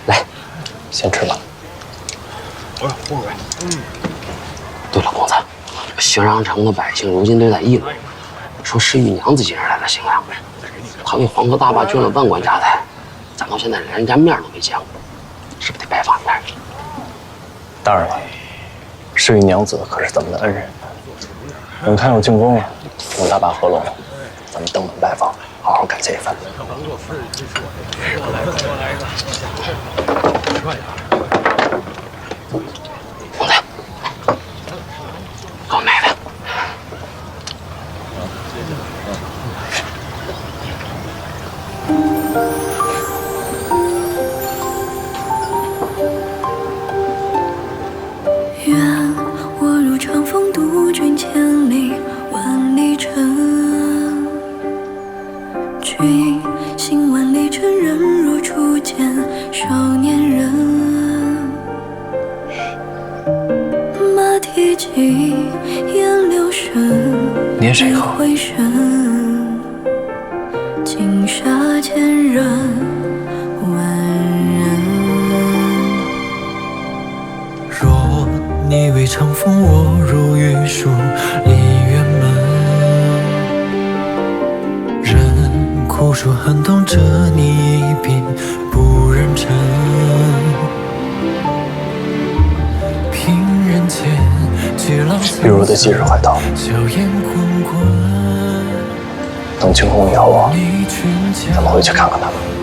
来，先吃吧。对了，公子，薛让城的百姓如今都在议论，说是玉娘子今日来到荥阳，她为黄河大坝捐了万贯家财，咱到现在连人家面都没见过，是不是得拜访一下？当然了，是玉娘子可是咱们的恩人，眼看有进宫了，等大坝合拢，咱们登门拜访，好好感谢一番。公子，给我买的。愿我如长风渡君千里万里尘，君行万里尘，人如初见少年人。马蹄疾，烟柳深，捏谁喝？回身，金沙千人万人。若你为长风，我如玉树梨园门。人苦说寒冬，折你一鬓不忍沉。平人间，巨浪玉茹的忌日快到了，硝烟滚滚。等清宫以后啊，咱们回去看看他们。